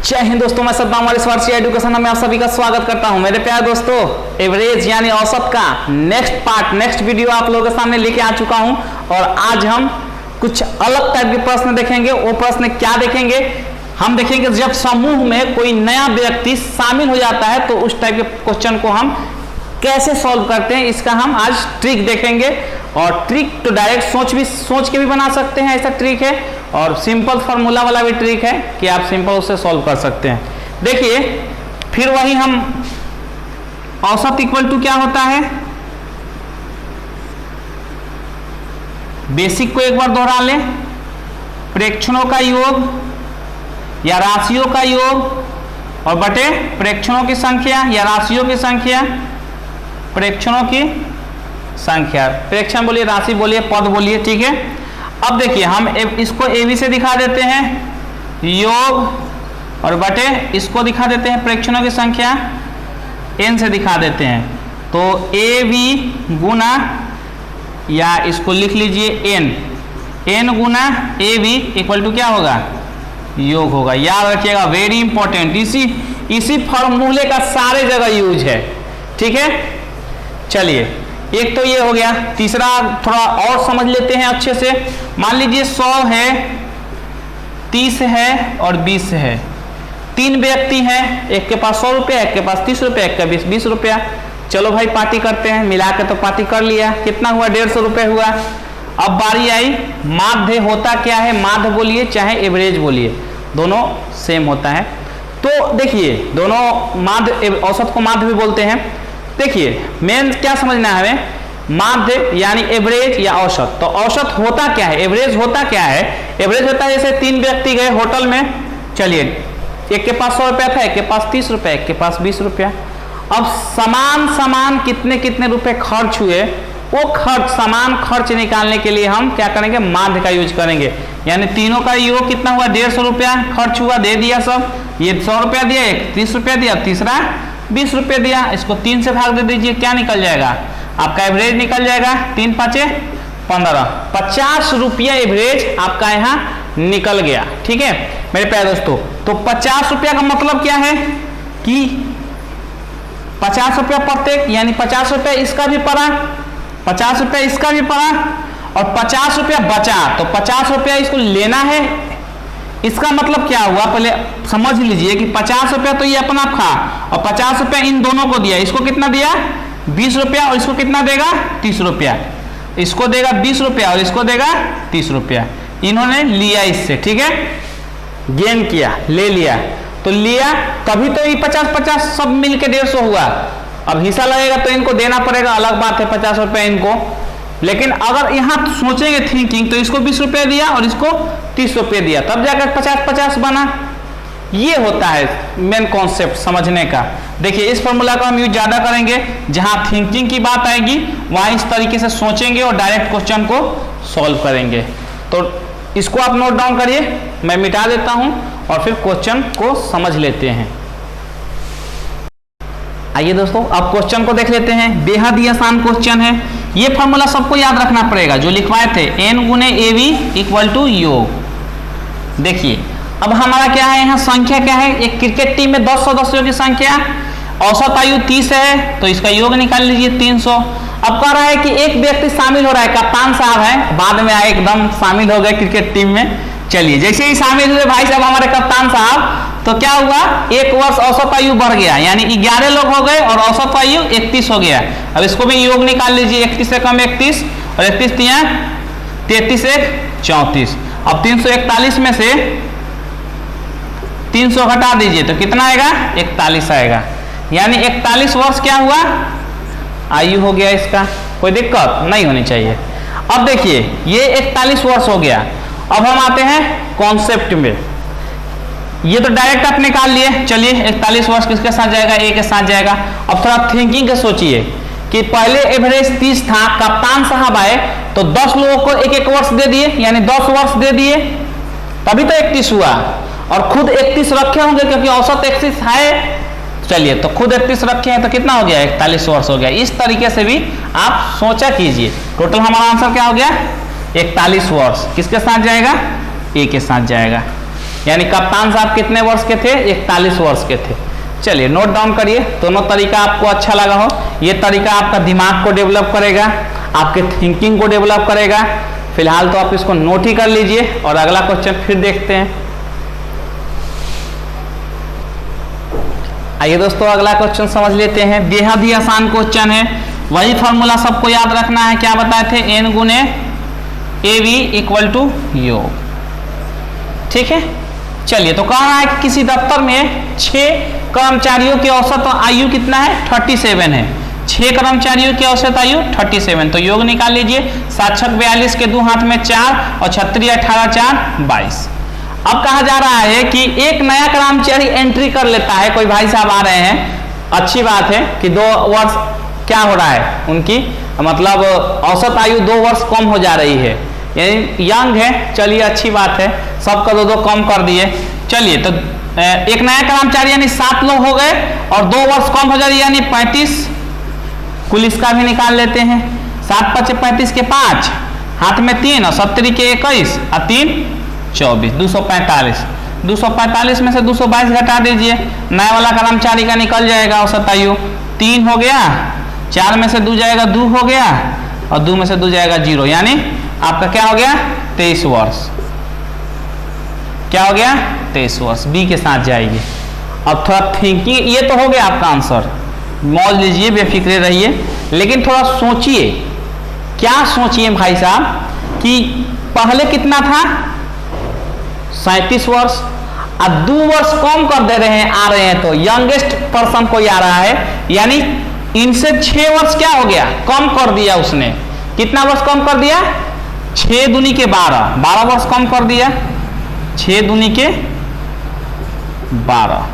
जय हिंद दोस्तों, मैं सद्दाम वारिस वारसी एजुकेशन में आप सभी का स्वागत करता हूं। मेरे प्यारे दोस्तों, एवरेज यानी औसत का नेक्स्ट वीडियो आप लोगों के सामने लेके आ चुका हूं और आज हम कुछ अलग टाइप के प्रश्न देखेंगे। वो प्रश्न क्या देखेंगे? हम देखेंगे जब समूह में कोई नया व्यक्ति शामिल हो जाता है तो उस टाइप के क्वेश्चन को हम कैसे सॉल्व करते हैं, इसका हम आज ट्रिक देखेंगे। और ट्रिक तो डायरेक्ट सोच के भी बना सकते हैं, ऐसा ट्रिक है। और सिंपल फार्मूला वाला भी ट्रिक है कि आप सिंपल उससे सॉल्व कर सकते हैं। देखिए, फिर वही हम औसत इक्वल टू क्या होता है, बेसिक को एक बार दोहरा लें। प्रेक्षणों का योग या राशियों का योग और बटे प्रेक्षणों की संख्या या राशियों की संख्या, प्रेक्षणों की संख्या, प्रेक्षण बोलिए, राशि बोलिए, पद बोलिए, ठीक है। अब देखिए, हम इसको AB से दिखा देते हैं योग और बटे इसको दिखा देते हैं प्रेक्षणों की संख्या N से दिखा देते हैं। तो AB गुना, या इसको लिख लीजिए N गुना AB इक्वल टू क्या होगा, योग होगा। याद रखिएगा, वेरी इंपॉर्टेंट, इसी फॉर्मूले का सारे जगह यूज है, ठीक है। चलिए, एक तो ये हो गया। तीसरा थोड़ा और समझ लेते हैं अच्छे से। मान लीजिए 100 है, 30 है और 20 है। तीन व्यक्ति हैं, एक के पास 100 रुपया, एक के पास 30 रुपया, एक के 20 रुपया। चलो भाई पार्टी करते हैं, मिला के तो पार्टी कर लिया। कितना हुआ? 150 रुपये हुआ। अब बारी आई, माध्य होता क्या है? माध्य बोलिए चाहे एवरेज बोलिए, दोनों सेम होता है। तो देखिए, दोनों माध्य, औसत को माध्य भी बोलते हैं। देखिए, मेन क्या समझना है हमें, माध्य यानी एवरेज या औसत। तो औसत होता क्या है, एवरेज होता क्या है? एवरेज होता है जैसे तीन व्यक्ति गए होटल में, चलिए एक के पास 100 रुपया था, एक के पास 30 रुपया, एक के पास 20 रुपया। अब समान कितने कितने रुपए खर्च हुए, वो समान खर्च निकालने के लिए हम क्या करेंगे, माध्य का यूज करेंगे। यानी तीनों का योग कितना हुआ, 150 रुपया खर्च हुआ, दे दिया सब। ये 100 रुपया दिया, एक 30 रुपया दिया, तीसरा 20 रुपये दिया। इसको 3 से भाग दे दीजिए, क्या निकल जाएगा आपका? एवरेज निकल जाएगा। 3 5 15, 50 रुपया एवरेज आपका यहाँ निकल गया, ठीक है मेरे प्यारे दोस्तों। तो 50 रुपया का मतलब क्या है कि 50 रुपया प्रत्येक, यानी 50 रुपया इसका भी पड़ा, 50 रुपया इसका भी पड़ा और 50 रुपया बचा। तो 50 रुपया इसको लेना है। इसका मतलब क्या हुआ, पहले समझ लीजिए कि 50 रुपया तो ये अपना था और 50 रुपया इन दोनों को दिया। इसको कितना दिया? 20 रुपया, और इसको कितना देगा? 30 रुपया। इसको देगा 20 रुपया और इसको देगा 30 रुपया। इन्होंने लिया इससे, ठीक है, गेन किया, ले लिया। तो लिया तभी तो ये 50-50 सब मिलके 150 हुआ। अब हिस्सा लगेगा तो इनको देना पड़ेगा, अलग बात है, 50 रुपया इनको। लेकिन अगर यहाँ सोचेंगे थिंकिंग, तो इसको 20 रुपये दिया और इसको 30 रुपये दिया, तब जाकर 50-50 बना। ये होता है मेन कॉन्सेप्ट समझने का। देखिए, इस फॉर्मूला को हम यूज ज़्यादा करेंगे जहाँ थिंकिंग की बात आएगी, वहाँ इस तरीके से सोचेंगे और डायरेक्ट क्वेश्चन को सॉल्व करेंगे। तो इसको आप नोट डाउन करिए, मैं मिटा देता हूँ और फिर क्वेश्चन को समझ लेते हैं। आइए दोस्तों, अब क्वेश्चन को देख लेते हैं। बेहद ही आसान क्वेश्चन है। ये फॉर्मूला सबको याद रखना पड़ेगा जो लिखवाए थे, N गुने AB इक्वल टू योग। देखिए, अब हमारा क्या है, यहाँ संख्या क्या है, एक क्रिकेट टीम में 10 सदस्यों की संख्या, औसत आयु 30 है, तो इसका योग निकाल लीजिए 300। अब कह रहा है कि एक व्यक्ति शामिल हो रहा है, कप्तान साहब है, बाद में आए एकदम शामिल हो गए क्रिकेट टीम में। चलिए, जैसे ही शामिल हुए भाई साहब हमारे कप्तान साहब, तो क्या हुआ, एक वर्ष औसत आयु बढ़ गया, यानी 11 लोग हो गए और औसत आयु 31 हो गया। अब इसको भी योग निकाल लीजिए, 31 से कम 31 और 31 तिया 33 1 34। अब 341 में से 300 घटा दीजिए तो कितना आएगा, 41 आएगा। यानी 41 वर्ष क्या हुआ, आयु हो गया इसका। कोई दिक्कत नहीं होनी चाहिए। अब देखिए, ये 41 वर्ष हो गया। अब हम आते हैं कॉन्सेप्ट में। ये तो डायरेक्ट आप निकाल लिए। चलिए, 41 वर्ष किसके साथ जाएगा, ए के साथ जाएगा। अब थोड़ा थिंकिंग के सोचिए कि पहले एवरेज 30 था, कप्तान साहब आए तो 10 लोगों को एक एक वर्ष दे दिए, यानी 10 वर्ष दे दिए, तभी तो 31 हुआ। और खुद 31 रखे होंगे क्योंकि औसत 31 है। चलिए, तो खुद 31 रखे हैं तो कितना हो गया, 41 वर्ष हो गया। इस तरीके से भी आप सोचा कीजिए। टोटल हमारा आंसर क्या हो गया, 41 वर्ष। किसके साथ जाएगा, ए के साथ जाएगा। यानी कप्तान साहब कितने वर्ष के थे? 41 वर्ष के थे। चलिए नोट डाउन करिए, दोनों तरीका आपको अच्छा लगा हो। ये तरीका आपका दिमाग को डेवलप करेगा, आपके थिंकिंग को डेवलप करेगा। फिलहाल तो आप इसको नोट ही कर लीजिए और अगला क्वेश्चन फिर देखते हैं। आइए दोस्तों अगला क्वेश्चन समझ लेते हैं। बेहद ही आसान क्वेश्चन है, वही फॉर्मूला सबको याद रखना है। क्या बताए थे? n गुने ए बी इक्वल टू योग। ठीक है, चलिए तो कह रहा है कि किसी दफ्तर में 6 कर्मचारियों की औसत आयु कितना है? 37 है। 6 कर्मचारियों की औसत आयु 37, तो योग निकाल लीजिए। 7 छक 42 के 2 हाथ में 4 और 36 18 4 22। अब कहा जा रहा है कि एक नया कर्मचारी एंट्री कर लेता है। कोई भाई साहब आ रहे हैं, अच्छी बात है कि 2 वर्ष क्या हो रहा है उनकी, मतलब औसत आयु 2 वर्ष कम हो जा रही है, यानी यंग है। चलिए अच्छी बात है, सबका 2-2 कम कर दिए। चलिए तो एक नया कर्मचारी यानी 7 लोग हो गए और 2 वर्ष कम हो जा रही है यानी 35। कुल इसका भी निकाल लेते हैं। 7 5 35 के 5 हाथ में 3 और 70 के 21 और 3 24 245। 245 में से 222 घटा दीजिए, नया वाला कर्मचारी का निकल जाएगा औसत आयु। 3 हो गया, 4 में से 2 जाएगा 2 हो गया और 2 में से 2 जाएगा 0, यानी आपका क्या हो गया? 23 वर्ष। क्या हो गया? 23 वर्ष। बी के साथ जाइए। अब थोड़ा थिंकिंग, ये तो हो गया आपका आंसर, मौज लीजिए, बेफिक्रे रहिए, लेकिन थोड़ा सोचिए। क्या सोचिए भाई साहब कि पहले कितना था? 37 वर्ष, अब 2 वर्ष कम कर दे रहे हैं, आ रहे हैं तो यंगेस्ट पर्सन कोई आ रहा है, यानी इनसे 6 वर्ष क्या हो गया? कम कर दिया उसने। कितना वर्ष कम कर दिया? 6 दूनी के 12 वर्ष कम कर दिया। 6 दूनी के 12।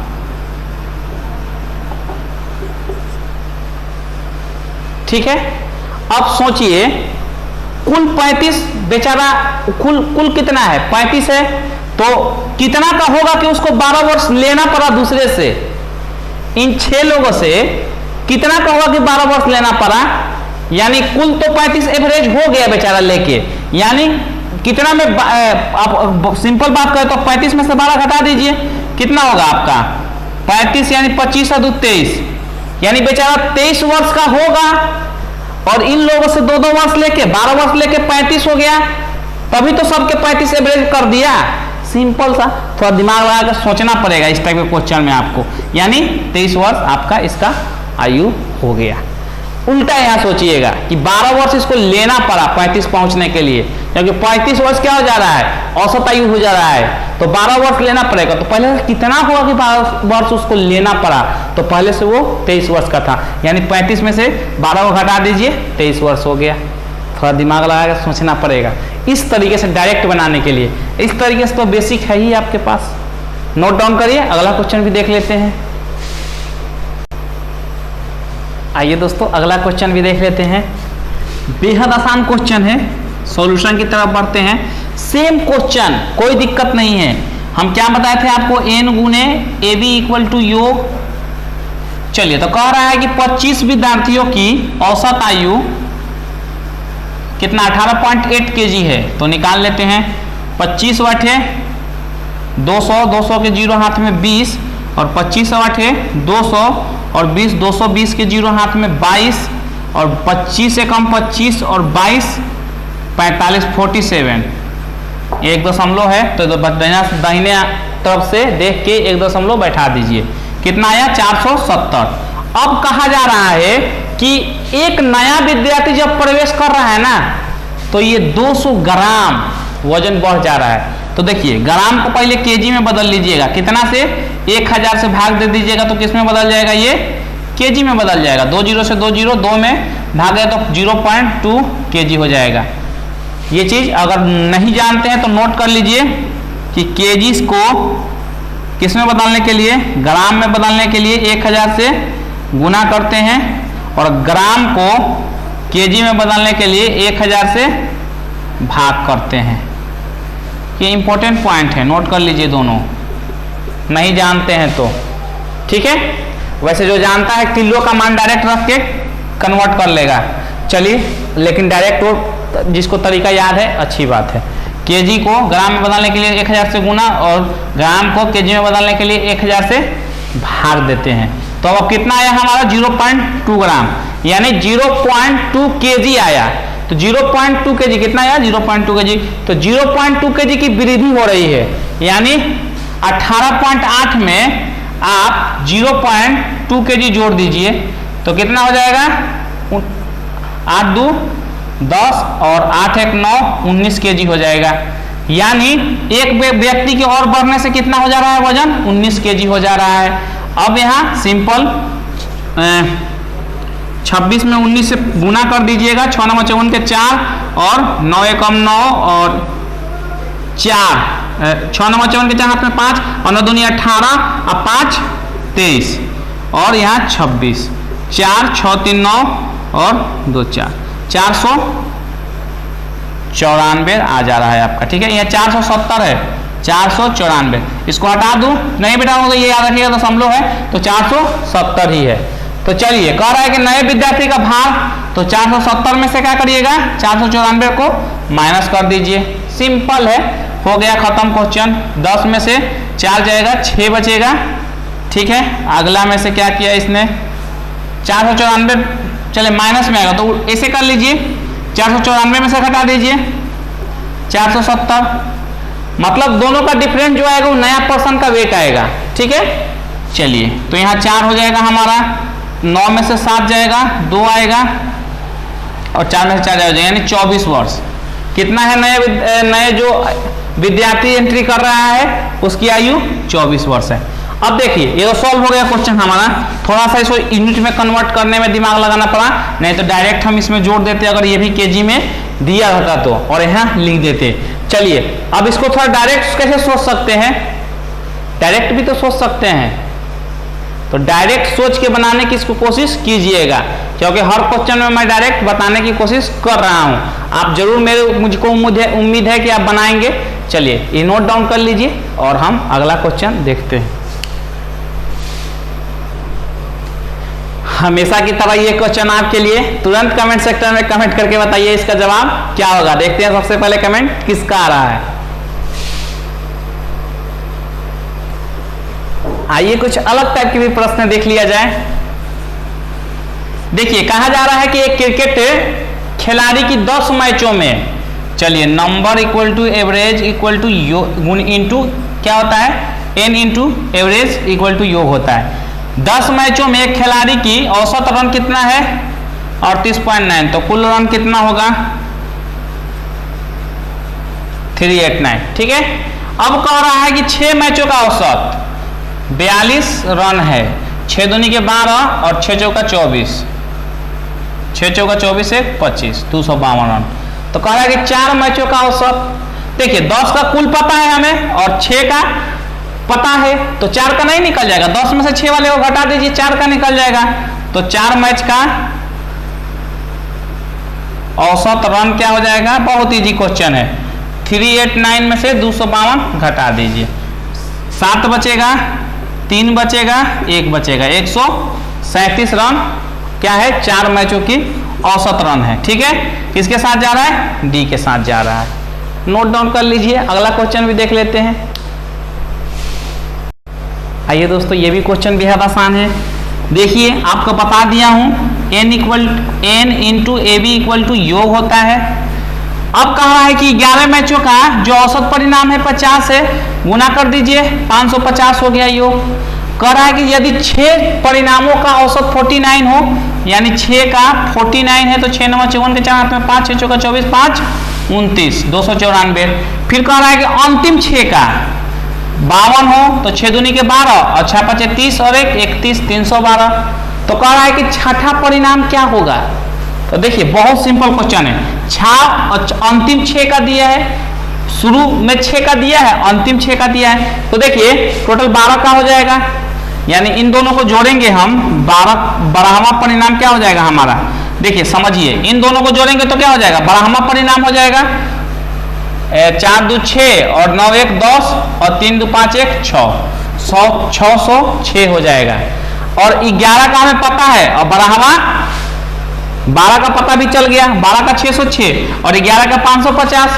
ठीक है, अब सोचिए कुल 35 बेचारा, कुल कितना है? 35 है, तो कितना का होगा कि उसको 12 वर्ष लेना पड़ा दूसरे से? इन 6 लोगों से कितना का होगा कि 12 वर्ष लेना पड़ा? यानी कुल तो 35 एवरेज हो गया बेचारा लेके, यानी कितना में आप सिंपल बात करें तो 35 में से 12 घटा दीजिए, कितना होगा आपका? 35 यानी 25 और 2 23, यानी बेचारा 23 वर्ष का होगा। और इन लोगों से 2-2 वर्ष लेके 12 वर्ष लेके 35 हो गया, तभी तो सबके 35 एवरेज कर दिया। सिंपल सा, थोड़ा दिमाग लगा कर सोचना पड़ेगा इस टाइप के क्वेश्चन में आपको। यानी 23 वर्ष आपका इसका आयु हो गया। उल्टा यहाँ सोचिएगा कि 12 वर्ष इसको लेना पड़ा 35 पहुंचने के लिए, क्योंकि 35 वर्ष क्या हो जा रहा है? औसत आयु हो जा रहा है, तो 12 वर्ष लेना पड़ेगा। तो पहले कितना हुआ कि 12 वर्ष उसको लेना पड़ा? तो पहले से वो 23 वर्ष का था, यानी 35 में से 12 को घटा दीजिए, 23 वर्ष हो गया। थोड़ा दिमाग लगा कर सोचना पड़ेगा इस तरीके से डायरेक्ट बनाने के लिए। इस तरीके से तो बेसिक है ही आपके पास। नोट डाउन करिए, अगला क्वेश्चन भी देख लेते हैं। आइए दोस्तों अगला क्वेश्चन भी देख लेते हैं। बेहद आसान क्वेश्चन है, सॉल्यूशन की तरफ बढ़ते हैं। सेम क्वेश्चन, कोई दिक्कत नहीं है। हम क्या बताए थे आपको? n गुने ए बी इक्वल टू योग। चलिए तो कह रहा है कि 25 विद्यार्थियों की औसत आयु कितना? 18.8 kg है, तो निकाल लेते हैं। 25 वाट है 200, 200 के 0 हाथ में 20 और 25 वाट है 200 और 20, 220 के 0 हाथ में 22 और 25 से कम 25 और 22 45 47। एक दशमलव है तो दाहिने तरफ से देख के एक दशमलव बैठा दीजिए। कितना आया? 470। अब कहा जा रहा है कि एक नया विद्यार्थी जब प्रवेश कर रहा है ना, तो ये 200 ग्राम वजन बढ़ जा रहा है। तो देखिए ग्राम को पहले केजी में बदल लीजिएगा। कितना से? 1000 से भाग दे दीजिएगा तो किस में बदल जाएगा? ये केजी में बदल जाएगा। 2 0 से 2 0, 2 में भागे तो 0.2 केजी हो जाएगा। ये चीज अगर नहीं जानते हैं तो नोट कर लीजिए कि केजी को किस में बदलने के लिए? ग्राम में बदलने के लिए 1000 से गुना करते हैं और ग्राम को केजी में बदलने के लिए 1000 से भाग करते हैं। ये इंपॉर्टेंट पॉइंट है, नोट कर लीजिए दोनों, नहीं जानते हैं तो। ठीक है, वैसे जो जानता है किलो का मान डायरेक्ट रख के कन्वर्ट कर लेगा। चलिए, लेकिन डायरेक्ट वो जिसको तरीका याद है अच्छी बात है। केजी को ग्राम में बदलने के लिए 1000 से गुना और ग्राम को केजी में बदलने के लिए 1000 से भाग देते हैं। तो अब कितना आया हमारा 0.2 ग्राम, यानी 0.2 केजी आया। तो 0.2 केजी कितना आया 0.2 केजी। तो 0.2 केजी की वृद्धि हो रही है, यानी 18.8 में आप 0.2 केजी जोड़ दीजिए तो कितना हो जाएगा 8 2 10 और 8 1 9 19 केजी हो जाएगा। यानी एक व्यक्ति के और बढ़ने से कितना हो जा रहा है वजन 19 केजी हो जा रहा है। अब यहाँ सिंपल 26 में 19 से गुना कर दीजिएगा, 6 9 54 के 4 और 9 1 9 और 4 6 9 54 के 4 हाथ में 5 और 9 दूनी 18 और 5 23 और यहाँ 26 4 6 3 9 और 2 4 494 आ जा रहा है आपका। ठीक है, यह 470 है 494, इसको हटा दूं नहीं बेटा होगा, ये याद रखिएगा दशमलव है तो 470 ही है। तो चलिए कह रहा है कि नए विद्यार्थी का भार, तो 470 में से क्या करिएगा 494 को माइनस कर दीजिए, सिंपल है, हो गया खत्म क्वेश्चन। 10 में से 4 जाएगा 6 बचेगा। ठीक है, अगला में से क्या किया इसने 494 चले माइनस में आएगा तो ऐसे कर लीजिए, 494 में से घटा दीजिए 470, मतलब दोनों का डिफरेंस जो आएगा वो नया पर्सन का वेट आएगा। ठीक है, चलिए तो यहाँ 4 हो जाएगा हमारा, 9 में से 7 जाएगा 2 आएगा और 4 में से 4 जाएगा, यानी 24 वर्ष। कितना है नए जो विद्यार्थी एंट्री कर रहा है उसकी आयु 24 वर्ष है। अब देखिए ये तो सॉल्व हो गया क्वेश्चन हमारा, थोड़ा सा इसको यूनिट में कन्वर्ट करने में दिमाग लगाना पड़ा, नहीं तो डायरेक्ट हम इसमें जोड़ देते अगर ये भी केजी में दिया रहता तो, और यहाँ लिख देते। चलिए अब इसको थोड़ा डायरेक्ट कैसे सोच सकते हैं, डायरेक्ट भी तो सोच सकते हैं, तो डायरेक्ट सोच के बनाने की इसको कोशिश कीजिएगा, क्योंकि हर क्वेश्चन में मैं डायरेक्ट बताने की कोशिश कर रहा हूँ। आप जरूर मुझको उम्मीद है कि आप बनाएंगे। चलिए ये नोट डाउन कर लीजिए और हम अगला क्वेश्चन देखते हैं। हमेशा की तरह ये क्वेश्चन आपके लिए, तुरंत कमेंट सेक्टर में कमेंट करके बताइए इसका जवाब क्या होगा। देखते हैं सबसे पहले कमेंट किसका आ रहा है। आइए कुछ अलग टाइप के भी प्रश्न देख लिया जाए। देखिए कहा जा रहा है कि एक क्रिकेट खिलाड़ी की 10 मैचों में, चलिए number equal to average equal to योग इंटू क्या होता है N into average equal to योग होता है। 10 मैचों में एक खिलाड़ी की औसत रन कितना है 38.9, तो कुल रन कितना होगा 389। ठीक है, अब कह रहा है कि 6 मैचों का औसत 42 रन है, 6 दूनी के 12 और 6 चौका 24, 6 चौका 24 से 25 252 रन। तो कह रहा है कि 4 मैचों का औसत, देखिए 10 का कुल पता है हमें और 6 का पता है, तो 4 का नहीं निकल जाएगा, 10 में से 6 वाले को घटा दीजिए 4 का निकल जाएगा। तो 4 मैच का औसत रन क्या हो जाएगा, बहुत इजी क्वेश्चन है, 389 में से 252 घटा दीजिए, 7 बचेगा 3 बचेगा 1 बचेगा, 137 रन क्या है 4 मैचों की औसत रन है। ठीक है, किसके साथ जा रहा है डी के साथ जा रहा है, नोट डाउन कर लीजिए। अगला क्वेश्चन भी देख लेते हैं। आइए दोस्तों ये भी क्वेश्चन बेहद आसान है। देखिए आपको बता दिया हूं n into A B equal to योग होता है। अब कहा है कि 11 मैचों का जो औसत परिणाम है 50 है, गुना कर दीजिए 550 हो गया योग। कह रहा है कि यदि 6 परिणामों का औसत 49 हो, यानी 6 का 49 है तो 6 9 54 के 4 हाथ में 5 6 चौका 24 5 29 294। फिर कह रहा है कि अंतिम 6 का 52 हो तो 6 दूनी के 12 और 6 5 30 और 1 31 312। तो कह रहा है कि छठा परिणाम क्या होगा। तो देखिए बहुत सिंपल क्वेश्चन है, अंतिम 6 का दिया है, शुरू में 6 का दिया है, अंतिम 6 का दिया है, तो देखिए टोटल 12 का हो जाएगा, यानी इन दोनों को जोड़ेंगे हम 12वां परिणाम क्या हो जाएगा हमारा। देखिए समझिए इन दोनों को जोड़ेंगे तो क्या हो जाएगा 12वां परिणाम हो जाएगा, 4 2 6 और 9 1 10 और 3 2 5 1 6 606 हो जाएगा। और 11 का हमें पता है और 12वां 12 का पता भी चल गया, 12 का 606 और 11 का 550।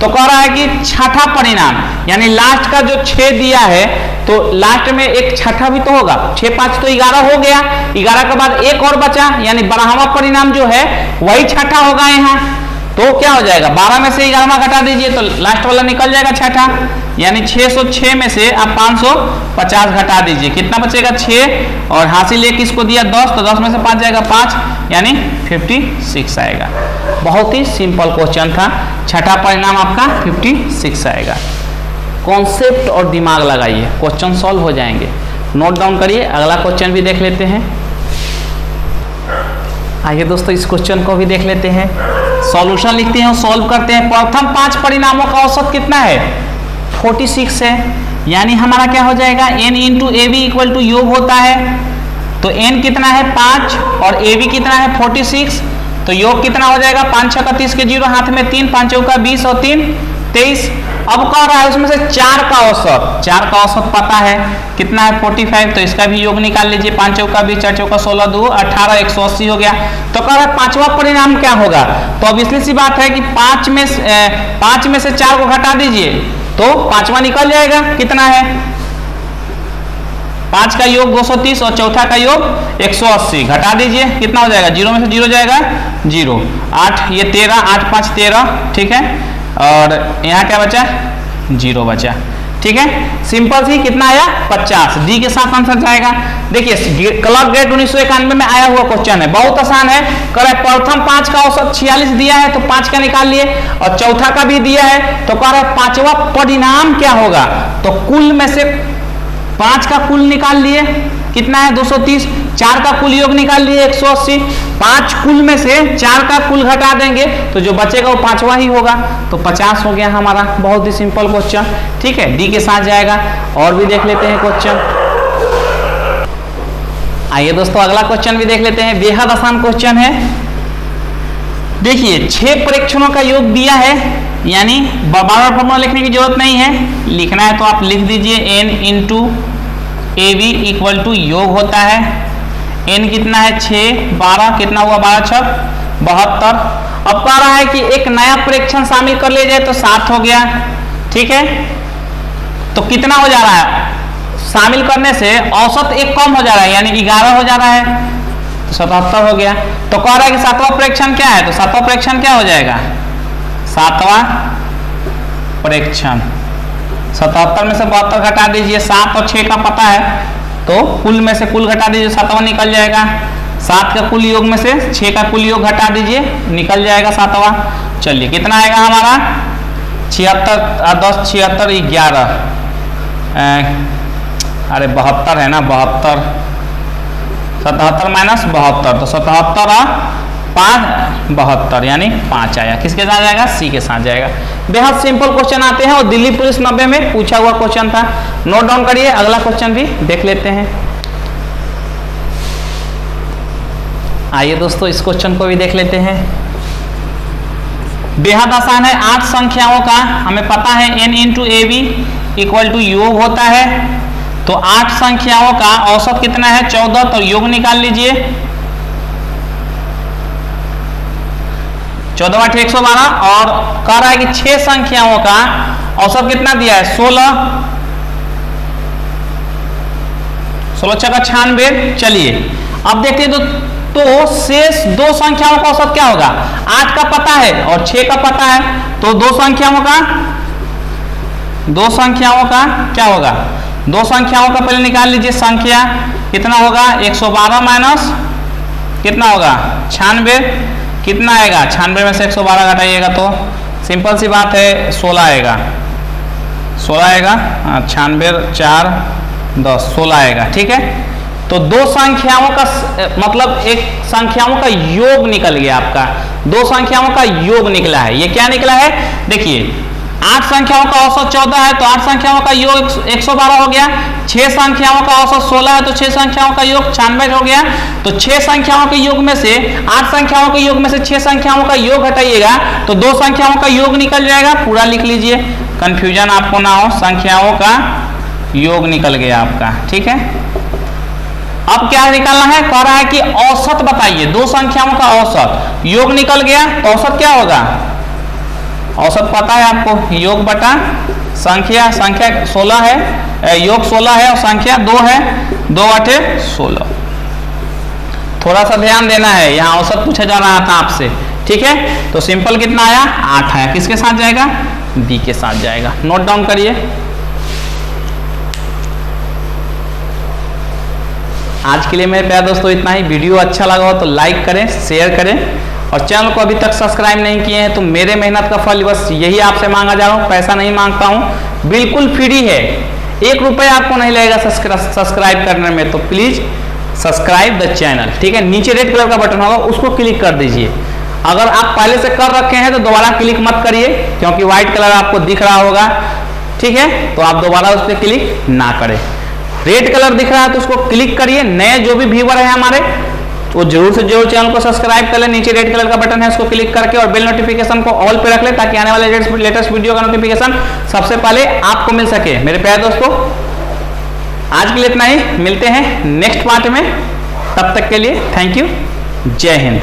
तो कह रहा है कि छठा परिणाम यानी लास्ट का जो 6 दिया है तो लास्ट में एक छठा भी तो होगा। 6 5 तो 11 हो गया, 11 के बाद एक और बचा यानी 12वां परिणाम जो है वही छठा होगा यहाँ। तो क्या हो जाएगा, 12 में से 11वां घटा दीजिए तो लास्ट वाला निकल जाएगा छठा, यानी 606 में से आप 550 घटा दीजिए, कितना बचेगा 6 और हासिल एक इसको दिया 10 तो 10 में से 5 जाएगा 5 यानी 56 आएगा। बहुत ही सिंपल क्वेश्चन था, छठा परिणाम आपका 56 आएगा। कॉन्सेप्ट और दिमाग लगाइए, क्वेश्चन सॉल्व हो जाएंगे। नोट डाउन करिए, अगला क्वेश्चन भी देख लेते हैं। आइए दोस्तों इस क्वेश्चन को भी देख लेते हैं। सॉल्यूशन लिखते हैं और सॉल्व करते हैं। प्रथम 5 परिणामों का औसत कितना है, 46 है, यानी हमारा क्या हो जाएगा n into A B equal to योग होता है। तो n कितना है 5 और ए बी कितना है 46, तो योग कितना हो जाएगा 5 6 का 30 के 0 हाथ में 3 5 चौका 20 और 3 23। अब कह रहा है उसमें से 4 का औसत, 4 का औसत पता है कितना है 45, तो इसका भी योग निकाल लीजिए, 5 चौका 20 4 चौका 16 2 18 180 हो गया। तो कह रहा है 5वां परिणाम क्या होगा, तो अब इसलिए सी बात है कि 5 में से 4 को घटा दीजिए तो 5वां निकल जाएगा, कितना है 5 का योग 230 और चौथा का योग 180, घटा दीजिए कितना हो जाएगा, 0 में से 0 जाएगा 0, 8 ये 13 8 5 13, ठीक है, और यहाँ क्या बचा 0 बचा, ठीक है। सिंपल सी कितना आया 50, डी के साथ आंसर जाएगा। देखिए क्लर्क गेट 1991 में आया हुआ क्वेश्चन है, बहुत आसान है। कह प्रथम 5 का औसत 46 दिया है तो 5 का निकाल लिए और चौथा का भी दिया है, तो कह रहा है 5वां परिणाम क्या होगा, तो कुल में से 5 का कुल निकाल लिए कितना है 230, 4 का कुल योग निकाल लिए 180, 5 कुल में से 4 का कुल घटा देंगे तो जो बचेगा वो 5वां ही होगा, तो 50 हो गया हमारा। बहुत ही सिंपल क्वेश्चन, ठीक है, डी के साथ जाएगा। और भी देख लेते हैं क्वेश्चन। आइए दोस्तों अगला क्वेश्चन भी देख लेते हैं, बेहद आसान क्वेश्चन है। देखिए 6 परीक्षणों का योग दिया है, यानी बार-बार फॉर्मूला लिखने की जरूरत नहीं है, लिखना है तो आप लिख दीजिए n into A B equal to योग होता है, n कितना है 6 12 कितना हुआ 12 6 72। अब कह रहा है कि एक नया परीक्षण शामिल कर लिया जाए तो 7 हो गया, ठीक है, तो कितना हो जा रहा है, शामिल करने से औसत एक कम हो जा रहा है यानी 11 हो जा रहा है, तो 77 हो गया। तो कह रहा है कि 7वां परीक्षण क्या है, तो 7वां परीक्षण क्या हो जाएगा 7वां परीक्षण 77 में से 72 घटा दीजिए, 7 और 6 का पता है तो कुल में से कुल घटा दीजिए 7वां निकल जाएगा, 7 का कुल योग में से 6 का कुल योग घटा दीजिए निकल जाएगा 7वां। चलिए कितना आएगा हमारा 76 10 76 11 अरे 72 है ना 72 77 माइनस 72 तो 77 और 5 72 यानी 5 आया, किसके साथ जाएगा सी के साथ जाएगा। बेहद सिंपल क्वेश्चन आते हैं और दिल्ली पुलिस 90 में पूछा हुआ क्वेश्चन था। नोट डाउन करिए, अगला क्वेश्चन भी देख लेते हैं। आइए दोस्तों इस क्वेश्चन को भी देख लेते हैं, बेहद आसान है। 8 संख्याओं का हमें पता है n into A B equal to योग होता है, तो 8 संख्याओं का औसत कितना है 14, तो योग निकाल लीजिए 14 8 112 और कह रहा है कि 6 संख्याओं का औसत कितना दिया है 16 16 6 का 96। चलिए अब देखते हैं तो शेष 2 संख्याओं का औसत क्या होगा, 8 का पता है और 6 का पता है, तो 2 संख्याओं का क्या होगा, 2 संख्याओं का पहले निकाल लीजिए संख्या कितना होगा 112 माइनस कितना होगा 96, कितना आएगा 96 में से 112 घटाइएगा तो सिंपल सी बात है 16 आएगा 96 4 10 16 आएगा, ठीक है। तो 2 संख्याओं का मतलब एक संख्याओं का योग निकल गया आपका, 2 संख्याओं का योग निकला है। ये क्या निकला है, देखिए 8 संख्याओं का औसत 14 है तो 8 संख्याओं का योग 112 हो गया, 6 संख्याओं का औसत 16 है तो 6 संख्याओं का योग 96 हो गया। तो 6 संख्याओं के योग में से 8 संख्याओं के योग में से 6 संख्याओं का योग घटाइएगा तो 2 संख्याओं का योग निकल जाएगा, पूरा लिख लीजिए कंफ्यूजन आपको ना हो, संख्याओं का योग निकल गया आपका, ठीक है। अब क्या निकालना है, कह रहा है कि औसत बताइए, दो संख्याओं का औसत। योग निकल गया तो औसत क्या होगा, औसत पता है आपको, योग बटा संख्या, संख्या 16 है, योग 16 है और संख्या 2 है, 2/16। थोड़ा सा ध्यान देना है, यहाँ औसत पूछा जा रहा था आपसे, ठीक है। तो सिंपल कितना आया, 8 आया। किसके साथ जाएगा, बी के साथ जाएगा। नोट डाउन करिए। आज के लिए मेरे प्यारे दोस्तों इतना ही। वीडियो अच्छा लगा हो तो लाइक करें, शेयर करें, और चैनल को अभी तक सब्सक्राइब नहीं किए हैं तो मेरे मेहनत का फल बस यही आपसे मांगा जा रहा हूँ, पैसा नहीं मांगता हूँ, बिल्कुल फ्री है, 1 रुपया आपको नहीं लगेगा सब्सक्राइब करने में। तो प्लीज सब्सक्राइब द चैनल, ठीक है। नीचे रेड कलर का बटन होगा, उसको क्लिक कर दीजिए। अगर आप पहले से कर रखे हैं तो दोबारा क्लिक मत करिए, क्योंकि व्हाइट कलर आपको दिख रहा होगा, ठीक है, तो आप दोबारा उस पर क्लिक ना करें। रेड कलर दिख रहा है तो उसको क्लिक करिए। नए जो भी व्यूअर है हमारे, वो जरूर से जरूर चैनल को सब्सक्राइब कर ले। नीचे रेड कलर का बटन है, उसको क्लिक करके और बेल नोटिफिकेशन को ऑल पे रख ले, ताकि आने वाले लेटेस्ट वीडियो का नोटिफिकेशन सबसे पहले आपको मिल सके। मेरे प्यारे दोस्तों आज के लिए इतना ही, मिलते हैं नेक्स्ट पार्ट में, तब तक के लिए थैंक यू, जय हिंद।